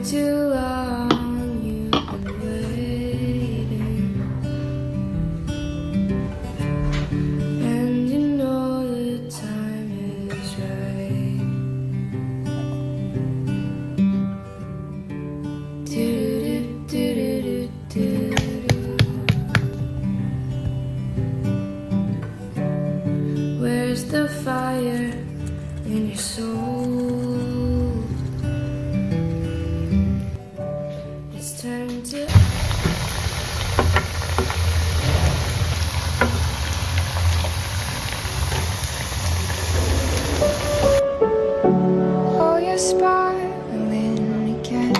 too long you've been waiting, and you know the time is right. Where's the fire in your soul? It's time to oh, you're sparkling again.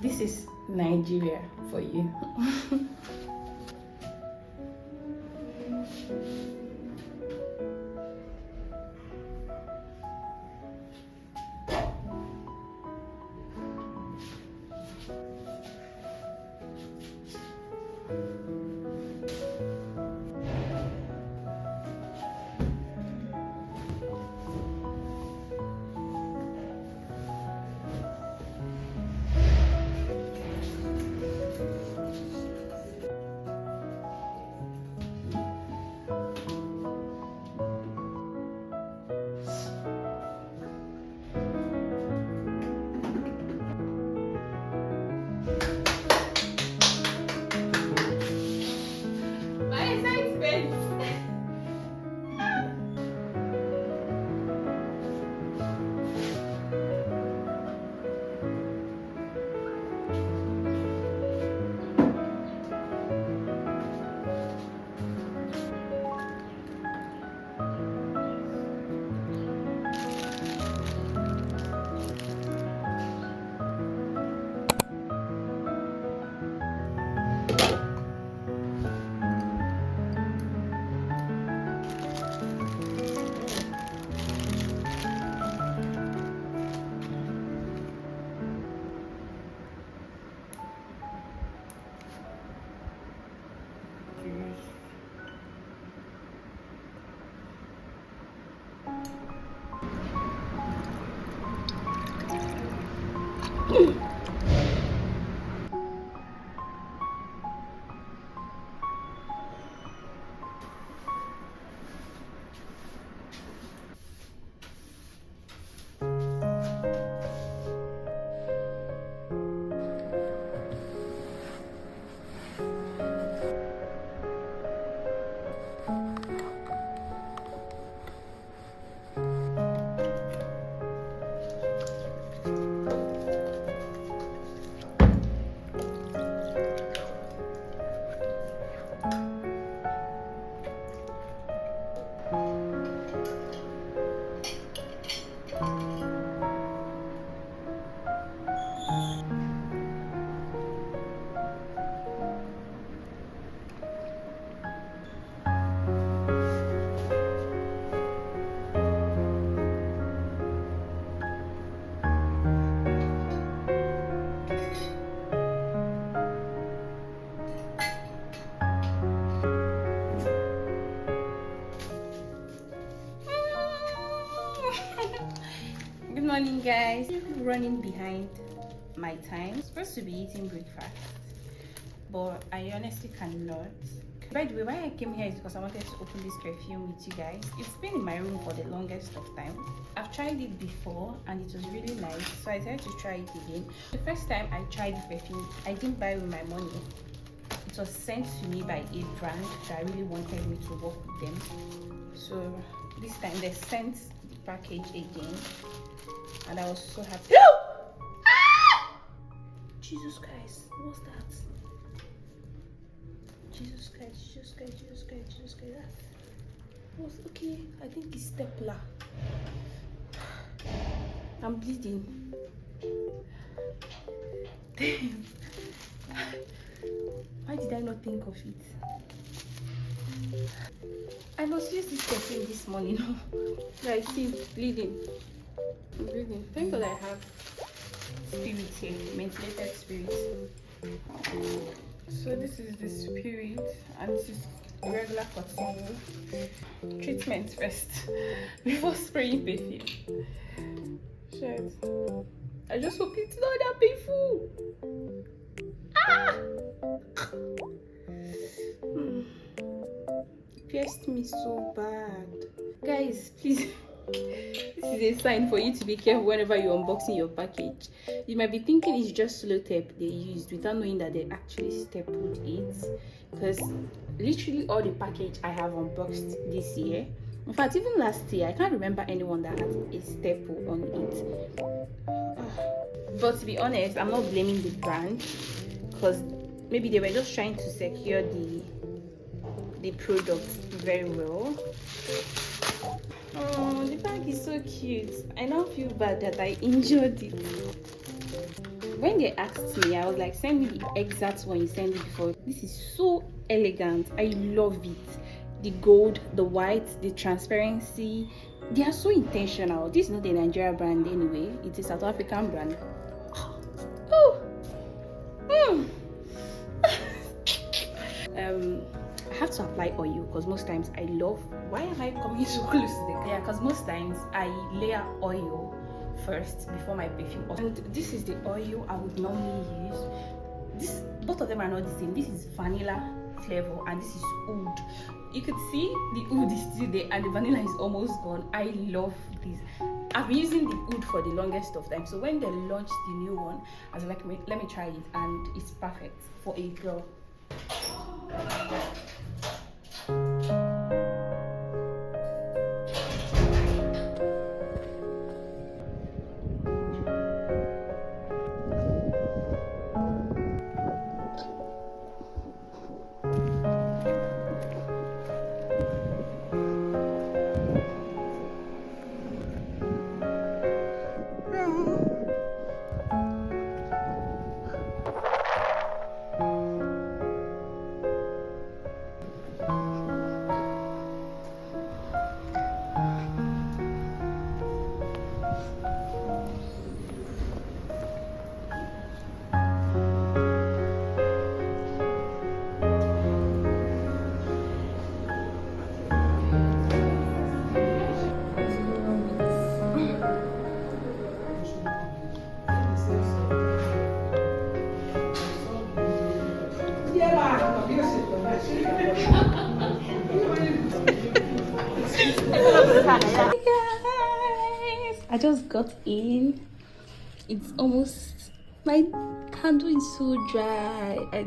This is Nigeria for you. morning, guys. Running behind my time. I'm supposed to be eating breakfast, but I honestly cannot. By the way, why I came here is because I wanted to open this perfume with you guys. It's been in my room for the longest of time. I've tried it before and it was really nice, so I decided to try it again. The first time I tried the perfume, I didn't buy it with my money. It was sent to me by a brand that really wanted me to work with them. So this time they sent the package again and I was so happy. Jesus Christ, what's that? Jesus Christ, Jesus Christ, Jesus Christ, Jesus Christ. That was okay. I think it's stapler. I'm bleeding. Damn. Why did I not think of it? I must use this perfume this morning. I see bleeding. I'm bleeding. Thank God I have spirit here, mentholated spirit. So this is the spirit and this is regular cotton treatment first before spraying perfume. Shit. I just hope it's not that painful. It pierced me so bad. Guys, please. This is a sign for you to be careful whenever you're unboxing your package. You might be thinking it's just slow tape they used without knowing that they actually stapled it. Because literally all the package I have unboxed this year, in fact even last year, I can't remember anyone that had a staple on it. But to be honest, I'm not blaming the brand because maybe they were just trying to secure the product very well. Oh, the bag is so cute. I now feel bad that I injured it. When they asked me, I was like, send me the exact one you sent me before. This is so elegant. I love it. The gold, the white, the transparency. They are so intentional. This is not a Nigerian brand anyway. It's a South African brand. Oh. I have to apply oil because most times I love. Why am I coming so close to the? Yeah, because most times I layer oil first before my perfume. And this is the oil I would normally use. Both of them are not the same. This is vanilla flavor and this is oud. You could see the oud is still there and the vanilla is almost gone. I love this. I've been using the oud for the longest of time. So when they launched the new one, I was like, let me try it, and it's perfect for a girl. Hi guys, I just got in. It's almost, my candle is so dry. I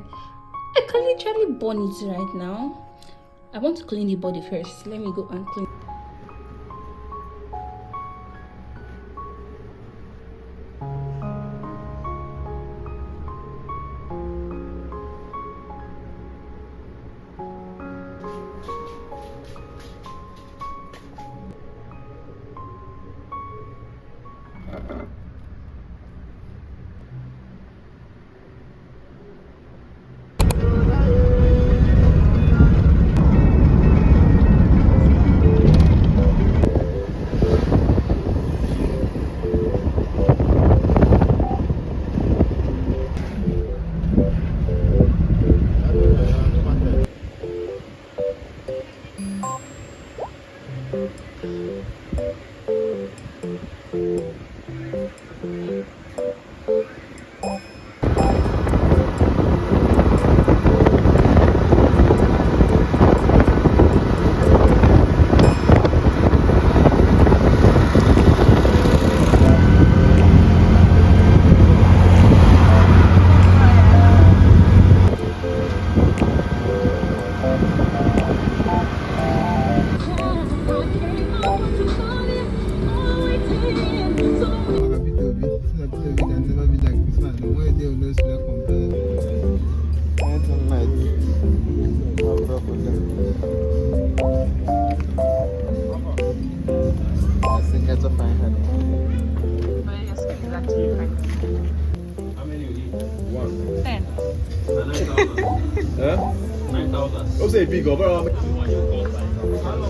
can literally burn it right now. I want to clean the body first. Let me go and clean. I think that's a fine honey. But your skin is actually fine. How many you eat? 1. 10. 9,000. Huh? 9,000. Don't say big over. Hello.